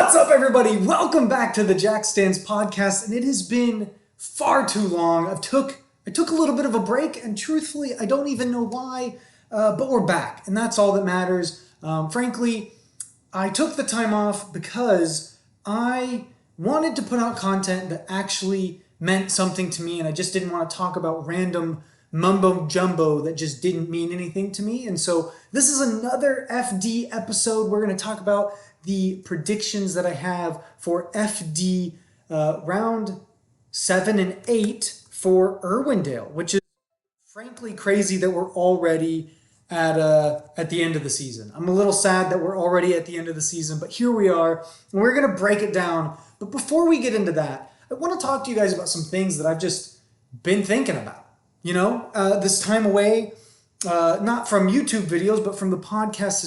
What's up, everybody? Welcome back to the Jack Stands podcast, and it has been far too long. I took a little bit of a break, and truthfully, I don't even know why, but we're back, and that's all that matters. Frankly, I took the time off because I wanted to put out content that actually meant something to me, and I just didn't want to talk about random mumbo jumbo that just didn't mean anything to me. And so this is another FD episode. We're going to talk about the predictions that I have for FD round 7 and 8 for Irwindale, which is frankly crazy that we're already at the end of the season. I'm a little sad that we're already at the end of the season, but here we are, and we're going to break it down. But before we get into that, I want to talk to you guys about some things that I've just been thinking about. You know, this time away, not from YouTube videos, but from the podcast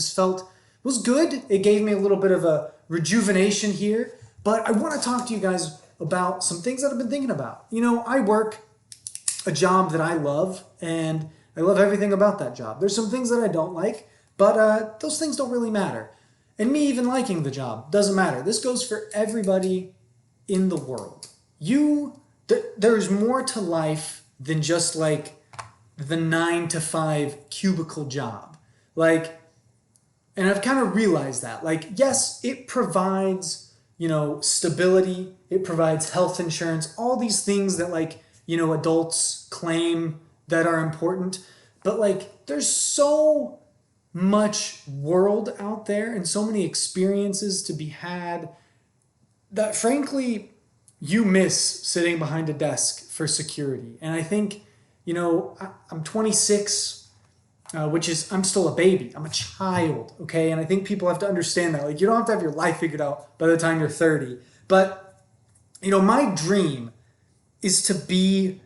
was good. It gave me a little bit of a rejuvenation here, but I want to talk to you guys about some things that I've been thinking about. You know, I work a job that I love, and I love everything about that job. There's some things that I don't like, but those things don't really matter. And me even liking the job doesn't matter. This goes for everybody in the world. There's more to life than just like the 9-to-5 cubicle job. And I've kind of realized that, yes, it provides, stability. It provides health insurance, all these things that adults claim that are important. But there's so much world out there and so many experiences to be had that frankly, you miss sitting behind a desk for security. And I think, I'm 26, which is, I'm still a baby. I'm a child, okay? And I think people have to understand that. You don't have to have your life figured out by the time you're 30. But, my dream is to be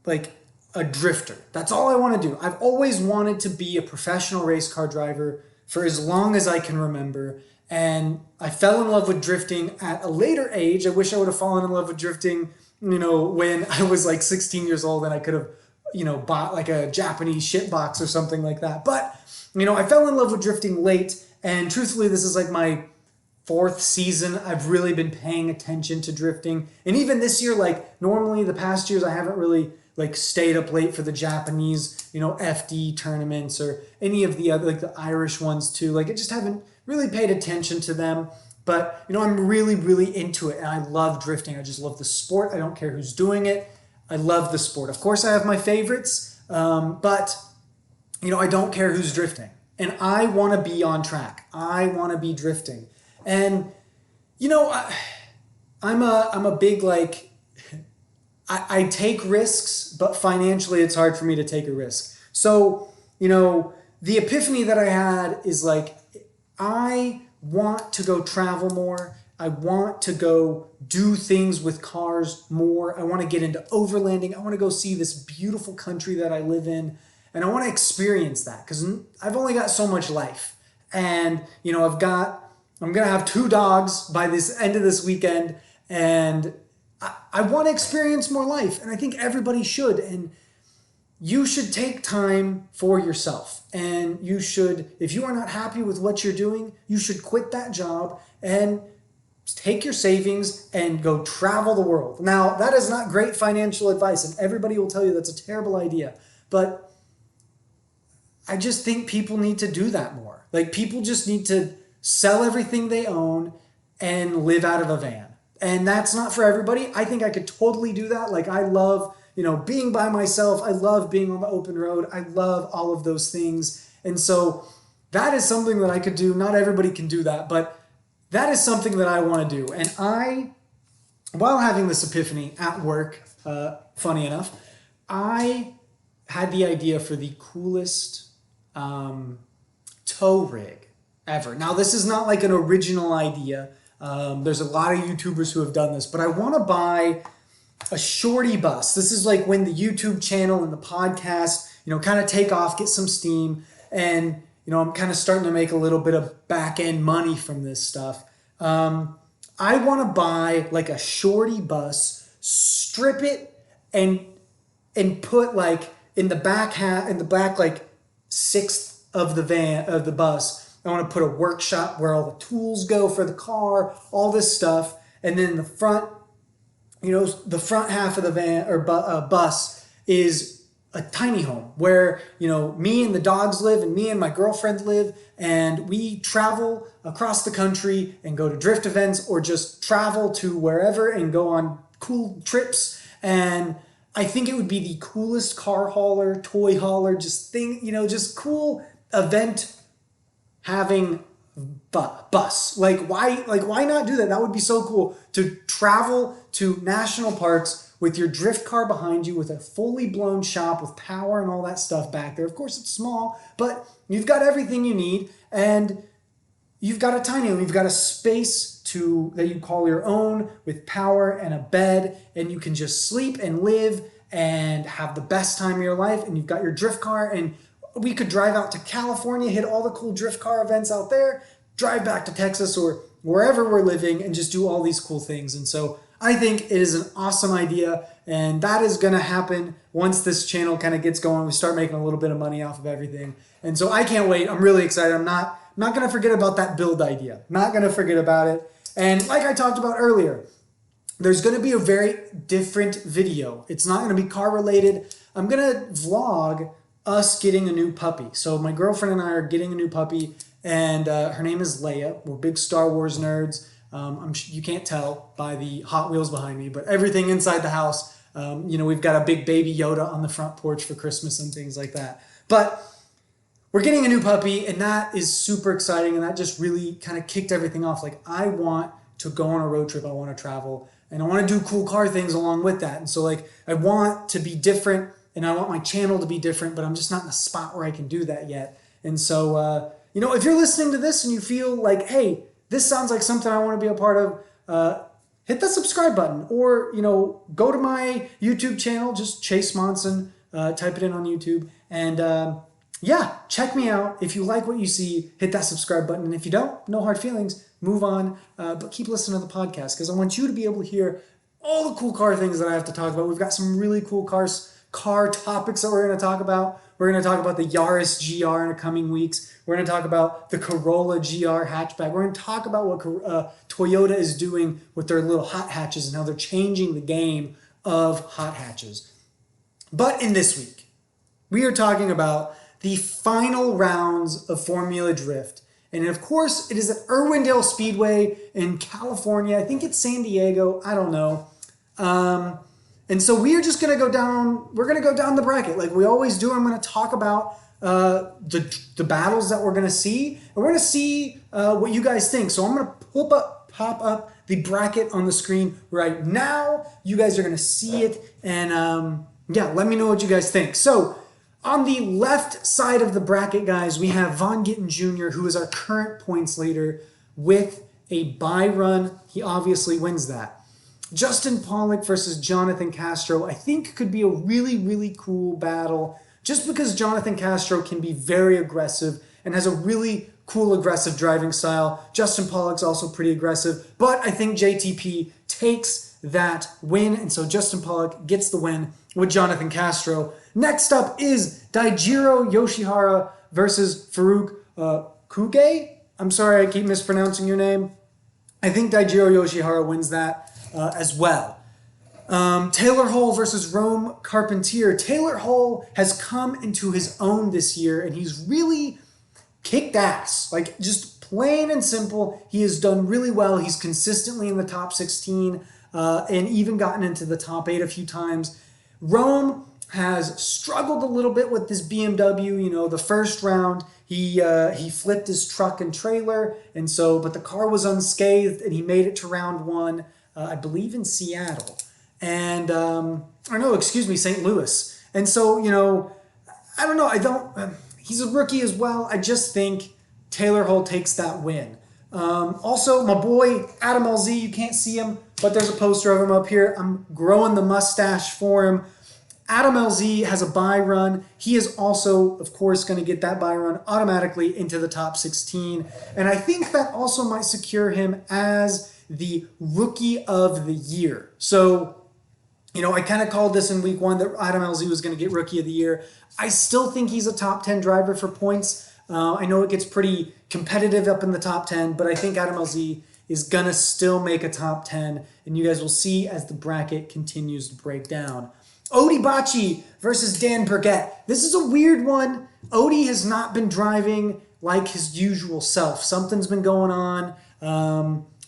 a drifter. That's all I want to do. I've always wanted to be a professional race car driver for as long as I can remember. And I fell in love with drifting at a later age. I wish I would have fallen in love with drifting, when I was 16 years old and I could have bought a Japanese shit box or something like that. But, I fell in love with drifting late. And truthfully, this is my 4th season. I've really been paying attention to drifting. And even this year, normally the past years, I haven't really stayed up late for the Japanese, FD tournaments or any of the other, the Irish ones too. I just haven't really paid attention to them. But, I'm really, really into it. And I love drifting. I just love the sport. I don't care who's doing it. I love the sport. Of course, I have my favorites, but, I don't care who's drifting. And I want to be on track. I want to be drifting. And, I'm a big, I take risks, but financially it's hard for me to take a risk. So, the epiphany that I had is I want to go travel more. I want to go do things with cars more. I want to get into overlanding. I want to go see this beautiful country that I live in. And I want to experience that because I've only got so much life. And, I'm going to have 2 dogs by this end of this weekend. And I want to experience more life. And I think everybody should. And you should take time for yourself. And you should, if you are not happy with what you're doing, you should quit that job and take your savings and go travel the world. Now, that is not great financial advice, and everybody will tell you that's a terrible idea. But I just think people need to do that more. People just need to sell everything they own and live out of a van. And that's not for everybody. I think I could totally do that. I love, being by myself. I love being on the open road. I love all of those things. And so that is something that I could do. Not everybody can do that, but that is something that I want to do. And while having this epiphany at work, funny enough, I had the idea for the coolest tow rig ever. Now, this is not an original idea. There's a lot of YouTubers who have done this, but I want to buy a shorty bus. This is when the YouTube channel and the podcast, kind of take off, get some steam, and I'm kind of starting to make a little bit of back end money from this stuff. I want to buy a shorty bus, strip it, and put in the back 6th of the bus, I want to put a workshop where all the tools go for the car, all this stuff. And then the front, the front half of the van or bus is a tiny home where, me and the dogs live and me and my girlfriend live, and we travel across the country and go to drift events or just travel to wherever and go on cool trips. And I think it would be the coolest car hauler, toy hauler, just cool event having bus. Why not do that? That would be so cool to travel to national parks with your drift car behind you with a fully blown shop with power and all that stuff back there. Of course, it's small, but you've got everything you need, and you've got a tiny home. You've got a space that you call your own with power and a bed, and you can just sleep and live and have the best time of your life. And you've got your drift car, and we could drive out to California, hit all the cool drift car events out there, drive back to Texas or wherever we're living and just do all these cool things. And so I think it is an awesome idea, and that is going to happen once this channel kind of gets going. We start making a little bit of money off of everything. And so I can't wait. I'm really excited. I'm not going to forget about that build idea. Not going to forget about it. And like I talked about earlier, there's going to be a very different video. It's not going to be car related. I'm going to vlog us getting a new puppy. So my girlfriend and I are getting a new puppy, and her name is Leia. We're big Star Wars nerds. You can't tell by the Hot Wheels behind me, but everything inside the house, we've got a big baby Yoda on the front porch for Christmas and things like that. But we're getting a new puppy, and that is super exciting, and that just really kind of kicked everything off. Like, I want to go on a road trip. I want to travel, and I want to do cool car things along with that. And so, I want to be different, and I want my channel to be different, but I'm just not in a spot where I can do that yet. And so, if you're listening to this and you feel like, hey, this sounds like something I want to be a part of, hit the subscribe button, or, go to my YouTube channel, just Chase Monson, type it in on YouTube, and check me out. If you like what you see, hit that subscribe button. And if you don't, no hard feelings, move on, but keep listening to the podcast, because I want you to be able to hear all the cool car things that I have to talk about. We've got some really cool car topics that we're going to talk about. We're going to talk about the Yaris GR in the coming weeks. We're going to talk about the Corolla GR hatchback. We're going to talk about what Toyota is doing with their little hot hatches and how they're changing the game of hot hatches. But in this week, we are talking about the final rounds of Formula Drift. And of course, it is at Irwindale Speedway in California. I think it's San Diego. I don't know. And so we are just going to go down, we're going to go down the bracket like we always do. I'm going to talk about the battles that we're going to see, and we're going to see what you guys think. So I'm going to pop up the bracket on the screen right now. You guys are going to see it, and let me know what you guys think. So on the left side of the bracket, guys, we have Kitten Jr., who is our current points leader with a bye run. He obviously wins that. Justin Pollock versus Jonathan Castro, I think could be a really, really cool battle, just because Jonathan Castro can be very aggressive and has a really cool aggressive driving style. Justin Pollock's also pretty aggressive, but I think JTP takes that win, and so Justin Pollock gets the win with Jonathan Castro. Next up is Daijiro Yoshihara versus Farouk Kuge. I'm sorry, I keep mispronouncing your name. I think Daijiro Yoshihara wins that as well. Taylor Hall versus Rome Carpentier. Taylor Hall has come into his own this year, and he's really kicked ass. Like, just plain and simple, he has done really well. He's consistently in the top 16 and even gotten into the top 8 a few times. Rome has struggled a little bit with this BMW. The first round, he flipped his truck and trailer, and so, but the car was unscathed, and he made it to round 1, I believe in Seattle. And, St. Louis. And so, I don't know. He's a rookie as well. I just think Taylor Hall takes that win. Also, my boy, Adam LZ, you can't see him, but there's a poster of him up here. I'm growing the mustache for him. Adam LZ has a bye run. He is also, of course, going to get that bye run automatically into the top 16. And I think that also might secure him as the Rookie of the Year. So, I kind of called this in week 1 that Adam LZ was going to get Rookie of the Year. I still think he's a top 10 driver for points. I know it gets pretty competitive up in the top 10, but I think Adam LZ is going to still make a top 10, and you guys will see as the bracket continues to break down. Odibachi versus Dan Burgett. This is a weird one. Odi has not been driving like his usual self. Something's been going on.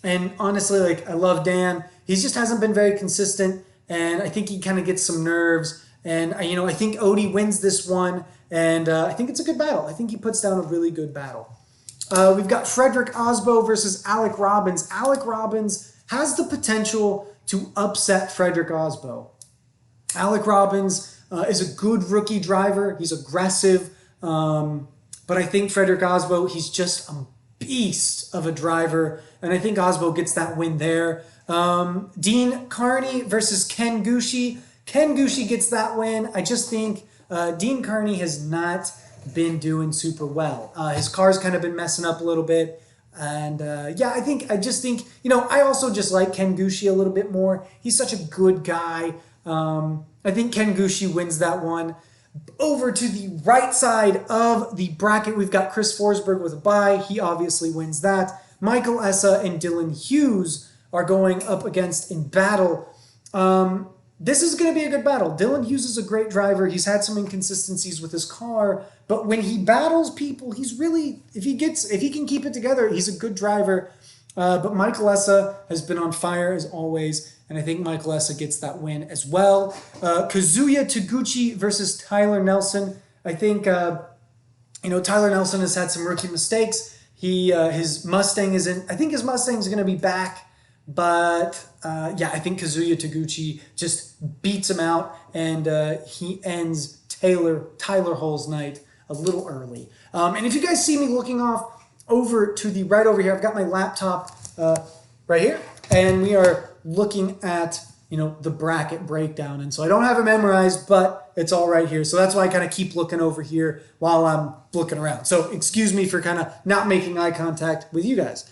And honestly, like, I love Dan. He just hasn't been very consistent, and I think he kind of gets some nerves. And, I think Odi wins this one, and I think it's a good battle. I think he puts down a really good battle. We've got Frederick Osbo versus Alec Robbins. Alec Robbins has the potential to upset Frederick Osbo. Alec Robbins is a good rookie driver. He's aggressive. But I think Frederick Osbo, he's just a beast of a driver. And I think Osbo gets that win there. Dean Carney versus Kangushi. Kangushi gets that win. I just think Dean Carney has not been doing super well. His car's kind of been messing up a little bit. And I just think, I also just like Kangushi a little bit more. He's such a good guy. I think Kangushi wins that one. Over to the right side of the bracket, we've got Chris Forsberg with a bye. He obviously wins that. Michael Essa and Dylan Hughes are going up against in battle. This is going to be a good battle. Dylan Hughes is a great driver. He's had some inconsistencies with his car, but when he battles people, he's really, if he can keep it together, he's a good driver. But Michael Essa has been on fire as always, and I think Michael Essa gets that win as well. Kazuya Taguchi versus Tyler Nelson. I think, Tyler Nelson has had some rookie mistakes. His Mustang isn't, I think his Mustang's going to be back. But, I think Kazuya Taguchi just beats him out, and he ends Tyler Hull's night a little early. And if you guys see me looking off over to the right over here, I've got my laptop right here, and we are looking at, the bracket breakdown. And so I don't have it memorized, but it's all right here. So that's why I kind of keep looking over here while I'm looking around. So excuse me for kind of not making eye contact with you guys.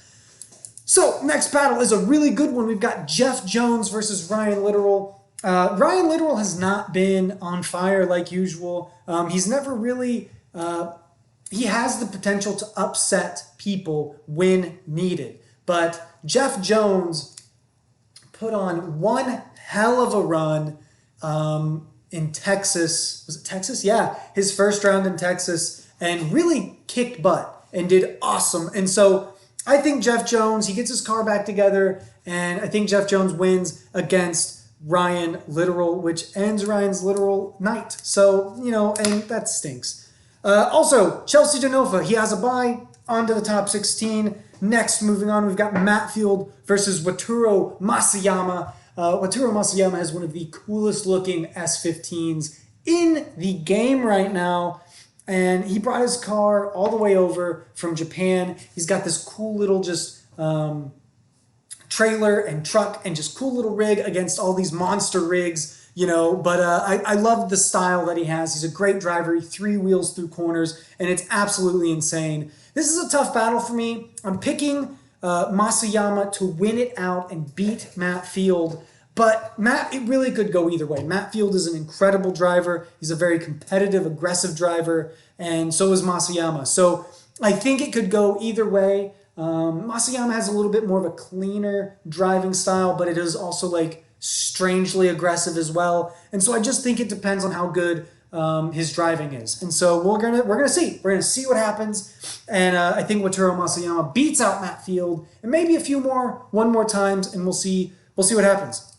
So, next battle is a really good one. We've got Jeff Jones versus Ryan Littoral. Ryan Littoral has not been on fire like usual. He's never really... he has the potential to upset people when needed. But Jeff Jones put on one hell of a run in Texas. Was it Texas? Yeah, his first round in Texas. And really kicked butt and did awesome. And so... I think Jeff Jones, he gets his car back together, and I think Jeff Jones wins against Ryan Littoral, which ends Ryan's Littoral night. So, and that stinks. Also, Chelsea Denofa, he has a bye, on to the top 16. Next, moving on, we've got Matfield versus Waturo Masayama. Waturo Masayama has one of the coolest looking S15s in the game right now. And he brought his car all the way over from Japan. He's got this cool little trailer and truck and just cool little rig against all these monster rigs, But I love the style that he has. He's a great driver. He 3 wheels through corners, and it's absolutely insane. This is a tough battle for me. I'm picking Masayama to win it out and beat Matt Field. But it really could go either way. Matt Field is an incredible driver. He's a very competitive, aggressive driver, and so is Masayama. So I think it could go either way. Masayama has a little bit more of a cleaner driving style, but it is also strangely aggressive as well. And so I just think it depends on how good his driving is. And so we're gonna see. We're gonna see what happens. And I think Waturo Masayama beats out Matt Field, and maybe one more times, and we'll see what happens.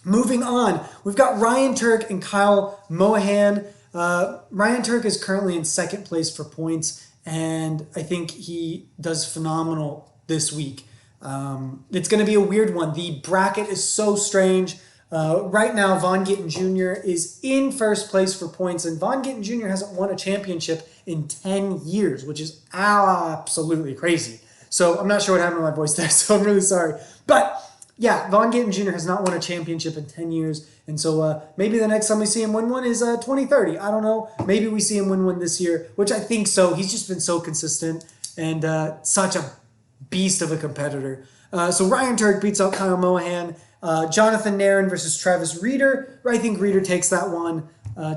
Moving on, we've got Ryan Turk and Kyle Mohan. Ryan Turk is currently in second place for points, and I think he does phenomenal this week. It's going to be a weird one. The bracket is so strange. Right now, Von Kitten Jr. is in first place for points, and Von Kitten Jr. hasn't won a championship in 10 years, which is absolutely crazy. So I'm not sure what happened to my voice there, so I'm really sorry. But yeah, Von Kitten Jr. has not won a championship in 10 years. And so maybe the next time we see him win one is 2030. I don't know. Maybe we see him win one this year, which I think so. He's just been so consistent and such a beast of a competitor. So Ryan Turk beats out Kyle Mohan. Jonathan Nairn versus Travis Reeder. I think Reeder takes that one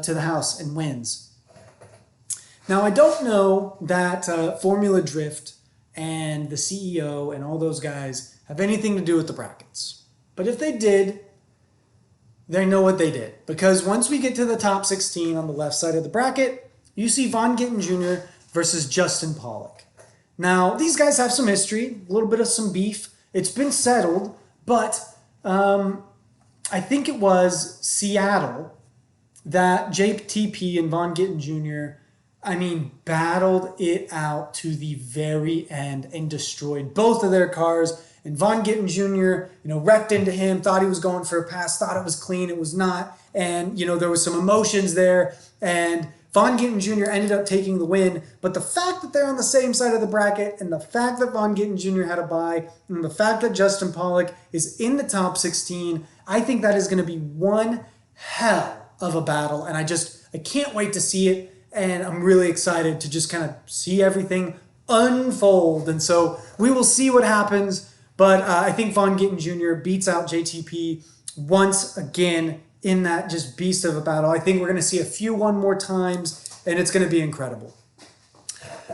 to the house and wins. Now, I don't know that Formula Drift and the CEO and all those guys have anything to do with the brackets. But if they did, they know what they did. Because once we get to the top 16 on the left side of the bracket, you see Von Kitten Jr. versus Justin Pollock. Now, these guys have some history, a little bit of some beef. It's been settled, but I think it was Seattle that JTP and Von Kitten Jr., battled it out to the very end and destroyed both of their cars. And Von Kitten Jr., wrecked into him, thought he was going for a pass, thought it was clean, it was not. And, there was some emotions there. And Von Kitten Jr. ended up taking the win. But the fact that they're on the same side of the bracket, and the fact that Von Kitten Jr. had a bye, and the fact that Justin Pollock is in the top 16, I think that is going to be one hell of a battle. And I can't wait to see it. And I'm really excited to just kind of see everything unfold. And so we will see what happens. But I think Von Kitten Jr. beats out JTP once again in that just beast of a battle. I think we're going to see a few one more times, and it's going to be incredible.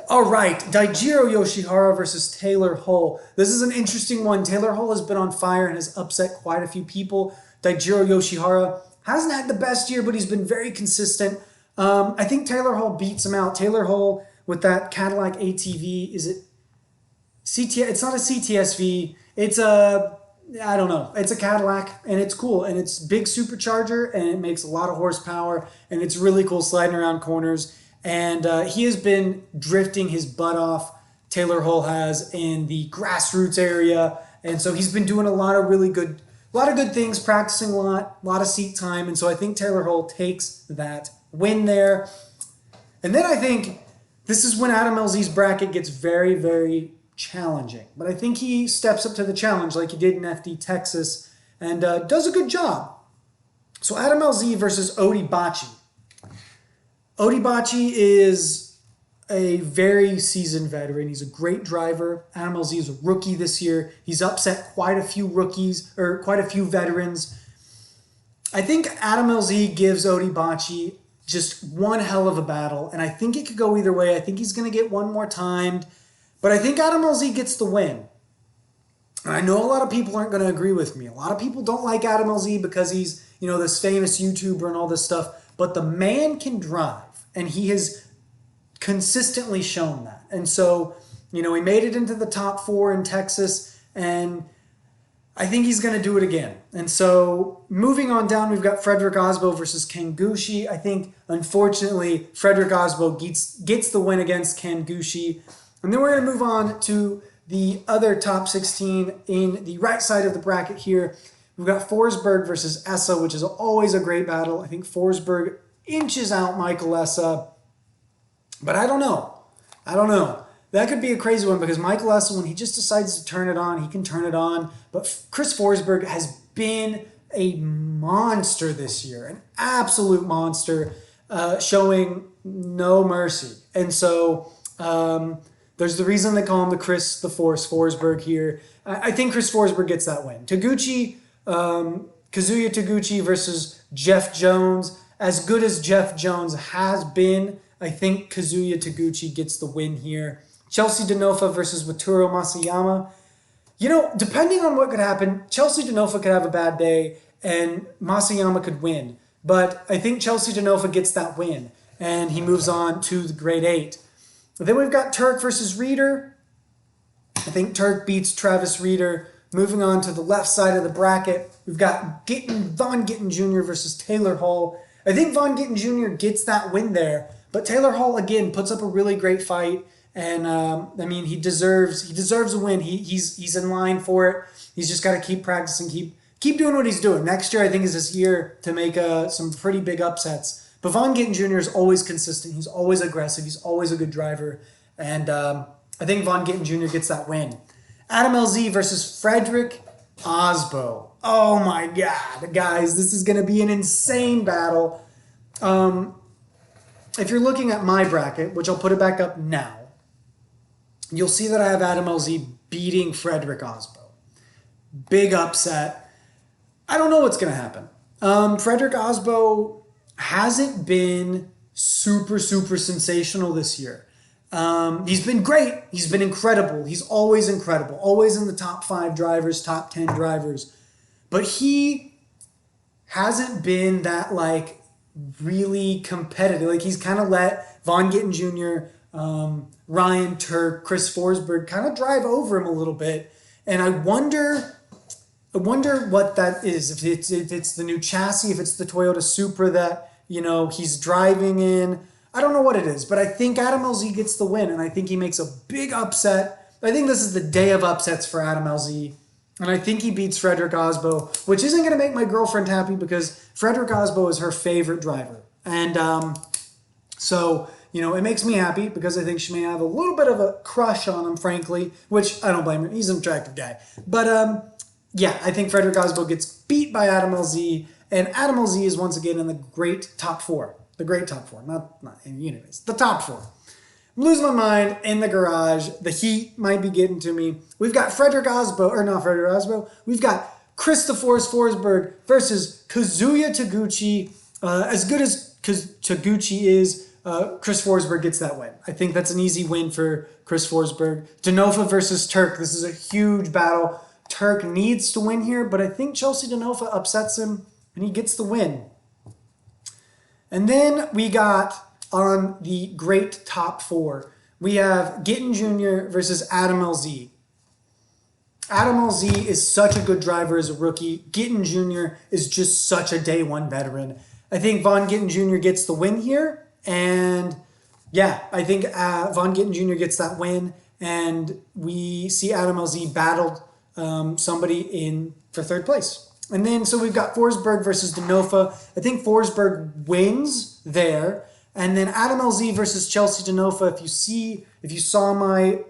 All right, Daijiro Yoshihara versus Taylor Hull. This is an interesting one. Taylor Hull has been on fire and has upset quite a few people. Daijiro Yoshihara hasn't had the best year, but he's been very consistent. I think Taylor Hull beats him out. Taylor Hull with that Cadillac ATV, is it CT? It's not a CTSV. It's I don't know. It's a Cadillac, and it's cool, and it's big supercharger, and it makes a lot of horsepower, and it's really cool sliding around corners. And he has been drifting his butt off. Taylor Hull has in the grassroots area, and so he's been doing a lot of good things, practicing a lot of seat time, and so I think Taylor Hull takes that win there. And then I think this is when Adam LZ's bracket gets very, very challenging. But I think he steps up to the challenge like he did in FD Texas and does a good job. So Adam LZ versus Odibachi. Odibachi is a very seasoned veteran. He's a great driver. Adam LZ is a rookie this year. He's upset quite a few veterans. I think Adam LZ gives Odibachi just one hell of a battle, and I think it could go either way. I think he's going to get one more timed, but I think Adam LZ gets the win. And I know a lot of people aren't going to agree with me. A lot of people don't like Adam LZ because he's, this famous YouTuber and all this stuff, but the man can drive, and he has consistently shown that. And so, he made it into the top 4 in Texas, and I think he's going to do it again. And so moving on down, we've got Frederick Osbo versus Kangushi. I think, unfortunately, Frederick Osbo gets the win against Kangushi. And then we're going to move on to the other top 16 in the right side of the bracket here. We've got Forsberg versus Essa, which is always a great battle. I think Forsberg inches out Michael Essa. But I don't know. That could be a crazy one because Michael Essa, when he just decides to turn it on, he can turn it on. But Chris Forsberg has been a monster this year, an absolute monster, showing no mercy. And so there's the reason they call him the Force Forsberg here. I think Chris Forsberg gets that win. Kazuya Taguchi versus Jeff Jones. As good as Jeff Jones has been, I think Kazuya Taguchi gets the win here. Chelsea Denofa versus Waturo Masayama. Depending on what could happen, Chelsea Denofa could have a bad day and Masayama could win. But I think Chelsea Denofa gets that win and he moves on to the grade 8. But then we've got Turk versus Reeder. I think Turk beats Travis Reeder. Moving on to the left side of the bracket, we've got Von Kitten Jr. versus Taylor Hull. I think Von Kitten Jr. gets that win there, but Taylor Hull again puts up a really great fight. And he deserves a win. He's in line for it. He's just got to keep practicing, keep doing what he's doing. Next year, I think, is his year to make some pretty big upsets. But Von Kitten Jr. is always consistent. He's always aggressive. He's always a good driver. And I think Von Kitten Jr. gets that win. Adam LZ versus Frederick Osbo. Oh my God, guys, this is going to be an insane battle. If you're looking at my bracket, which I'll put it back up now, you'll see that I have Adam LZ beating Frederick Osbo. Big upset. I don't know what's going to happen. Frederick Osbo hasn't been super, super sensational this year. He's been great. He's been incredible. He's always incredible, always in the top 5 drivers, top 10 drivers. But he hasn't been that like really competitive. Like he's kind of let Von Gittin Jr., Ryan, Turk, Chris Forsberg kind of drive over him a little bit. And I wonder what that is. If it's the new chassis, if it's the Toyota Supra that, you know, he's driving in. I don't know what it is, but I think Adam LZ gets the win, and I think he makes a big upset. I think this is the day of upsets for Adam LZ, and I think he beats Frederick Osbo, which isn't going to make my girlfriend happy because Frederick Osbo is her favorite driver. And so, you know, it makes me happy because I think she may have a little bit of a crush on him, frankly, which I don't blame her. He's an attractive guy. But yeah, I think Frederick Osbo gets beat by Adam LZ, and Adam LZ is once again in the great top 4. The great top 4, not anyways, the top 4. I'm losing my mind in the garage. The heat might be getting to me. We've got Frederick Osbo, or not Frederick Osbo. We've got Christopher Forsberg versus Kazuya Taguchi. As good as Taguchi is, Chris Forsberg gets that win. I think that's an easy win for Chris Forsberg. Denofa versus Turk. This is a huge battle. Turk needs to win here, but I think Chelsea Denofa upsets him, and he gets the win. And then we got on the great top 4, we have Kitten Jr. versus Adam LZ. Adam LZ is such a good driver as a rookie. Kitten Jr. is just such a day 1 veteran. I think Von Gittin Jr. gets the win here. And yeah, I think Von Gittin Jr. gets that win. And we see Adam LZ battled somebody in for 3rd place. And then, so we've got Forsberg versus Denofa. I think Forsberg wins there. And then Adam LZ versus Chelsea Denofa. If you saw my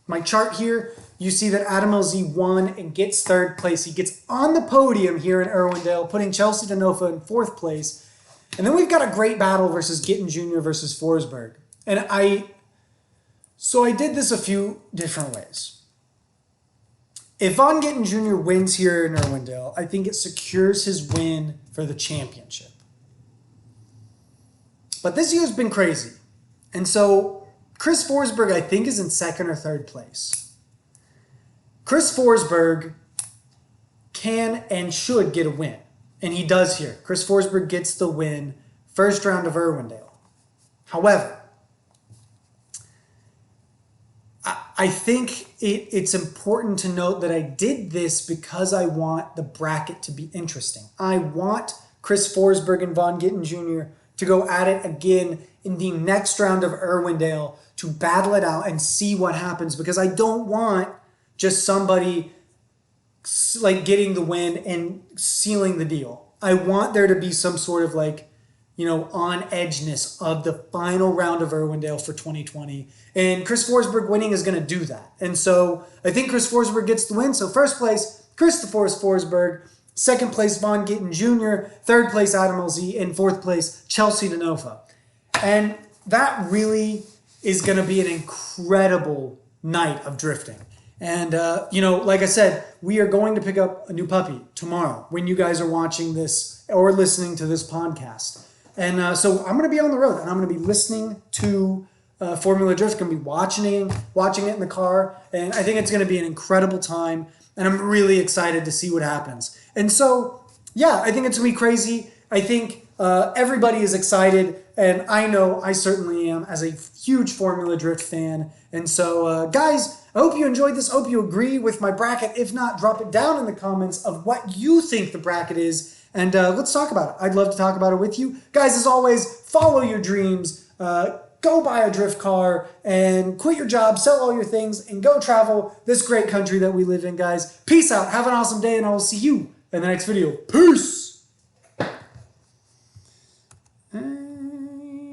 my chart here, you see that Adam LZ won and gets 3rd place. He gets on the podium here in Irwindale, putting Chelsea Denofa in 4th place. And then we've got a great battle versus Kitten Jr. versus Forsberg. And I did this a few different ways. If Von Gittin Jr. wins here in Irwindale, I think it secures his win for the championship. But this year's been crazy. And so Chris Forsberg, I think, is in 2nd or 3rd place. Chris Forsberg can and should get a win. And he does here. Chris Forsberg gets the win, 1st round of Irwindale. However, I think it's important to note that I did this because I want the bracket to be interesting. I want Chris Forsberg and Von Gittin Jr. to go at it again in the next round of Irwindale to battle it out and see what happens, because I don't want just somebody like getting the win and sealing the deal. I want there to be some sort of like, you know, on edgeness of the final round of Irwindale for 2020. And Chris Forsberg winning is going to do that. And so I think Chris Forsberg gets the win. So 1st place, Christopher Forsberg. 2nd place, Von Gittin Jr. 3rd place, Adam LZ. And 4th place, Chelsea Denofa. And that really is going to be an incredible night of drifting. And, you know, like I said, we are going to pick up a new puppy tomorrow when you guys are watching this or listening to this podcast. And so I'm going to be on the road, and I'm going to be listening to Formula Drift. I'm going to be watching it in the car, and I think it's going to be an incredible time, and I'm really excited to see what happens. And so, yeah, I think it's going to be crazy. I think everybody is excited, and I know I certainly am as a huge Formula Drift fan. And so, guys, I hope you enjoyed this. I hope you agree with my bracket. If not, drop it down in the comments of what you think the bracket is. And let's talk about it. I'd love to talk about it with you. Guys, as always, follow your dreams. Go buy a drift car and quit your job, sell all your things, and go travel this great country that we live in, guys. Peace out. Have an awesome day, and I will see you in the next video. Peace!